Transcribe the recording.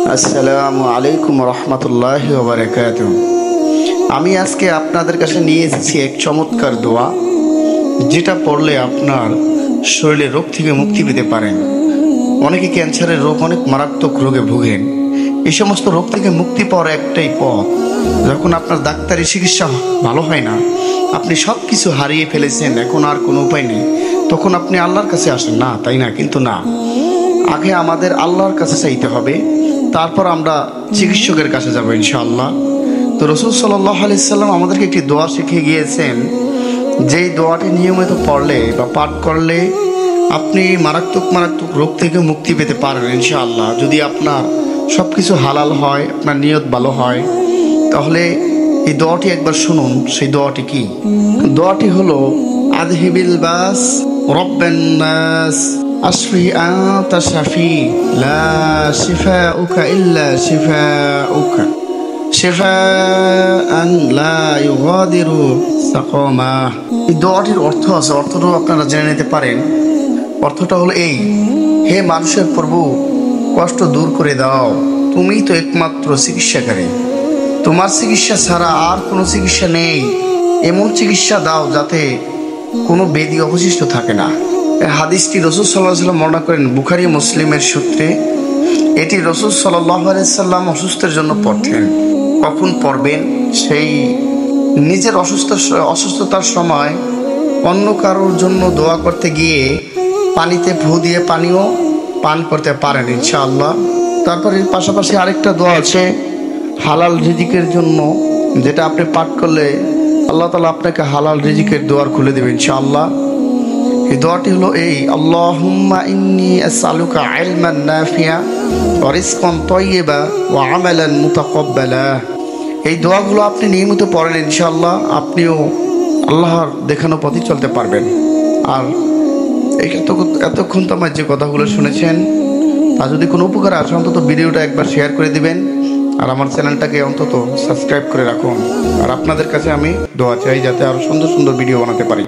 আসসালামু আলাইকুম রহমতুল্লাহি ওয়া বারাকাতুহু। আমি আজকে আপনাদের কাছে নিয়ে এসেছি এক চমৎকার দোয়া, যেটা পড়লে আপনার শরীরের রোগ থেকে মুক্তি পেতে পারেন। অনেকে ক্যান্সারের রোগ, অনেক মারাত্মক রোগে ভুগেন। এই সমস্ত রোগ থেকে মুক্তি পাওয়ার একটাই পথ, যখন আপনার ডাক্তারি চিকিৎসা ভালো হয় না, আপনি সব কিছু হারিয়ে ফেলেছেন, এখন আর কোনো উপায় নেই, তখন আপনি আল্লাহর কাছে আসেন না, তাই না? কিন্তু না, আগে আমাদের আল্লাহর কাছে চাইতে হবে, তারপর আমরা চিকিৎসকের কাছে যাবো ইনশাআল্লাহ। তো রাসূল সাল্লাল্লাহু আলাইহি সাল্লাম আমাদেরকে একটি দোয়া শিখিয়ে গিয়েছেন, যেই দোয়াটি নিয়মিত পড়লে বা পাঠ করলে আপনি মারাত্মক রোগ থেকে মুক্তি পেতে পারেন ইনশাআল্লাহ। যদি আপনার সব কিছু হালাল হয়, আপনার নিয়ত ভালো হয়, তাহলে এই দোয়াটি একবার শুনুন। সেই দোয়াটি কি? দোয়াটি হলো আযহিবিল বাস রব্বান নাস আশফি আনতা শাফি লা শিফাউকা ইল্লা শিফাউকা শিফাআন লা ইউগাদিরু সাকামা। এই দোয়াটির অর্থ আছে, অর্থটাও আপনারা জেনে নিতে পারেন। অর্থটা হলো এই: হে মানুষের প্রভু, কষ্ট দূর করে দাও, তুমিই তো একমাত্র চিকিৎসাকারী, তোমার চিকিৎসা ছাড়া আর কোনো চিকিৎসা নেই। এমন চিকিৎসা দাও যাতে কোনো ব্যাধি অবশিষ্ট থাকে না। এই হাদিসটি রাসূল সাল্লাল্লাহু আলাইহি সাল্লাম বর্ণনা করেন বুখারী মুসলিমের সূত্রে। এটি রাসূল সাল্লাল্লাহু আলাইহি সাল্লাম অসুস্থের জন্য পড়তেন। কখন পড়বেন? সেই নিজের অসুস্থতার সময় অন্য কারোর জন্য দোয়া করতে গিয়ে পানিতে ফু দিয়ে পানিও পান করতে পারেন ইনশাআল্লাহ। তারপর এর পাশাপাশি আরেকটা দোয়া আছে হালাল রিজিকের জন্য, যেটা আপনি পাঠ করলে আল্লাহ তাআলা আপনাকে হালাল রিজিকের দুয়ার খুলে দেবেন ইনশাআল্লাহ। এই দোয়াটি হলো এই: আল্লাহুম্মা ইন্নী আসআলুকা ইলমান নাফিয়া ওয়া রিজকান তাইয়্যিবা ওয়া আমালান মুতাকাব্বালা। এই দোয়াগুলো আপনি নিয়মিত পড়েন ইনশাআল্লাহ, আপনিও আল্লাহর দেখানো পথে চলতে পারবেন। আর এতক্ষণ তো আমার যে কথাগুলো শুনেছেন, আর যদি কোনো উপকার আসে অন্তত ভিডিওটা একবার শেয়ার করে দিবেন, আর আমার চ্যানেলটাকে অন্তত সাবস্ক্রাইব করে রাখুন। আর আপনাদের কাছে আমি দোয়া চাই যাতে আরও সুন্দর সুন্দর ভিডিও বানাতে পারি।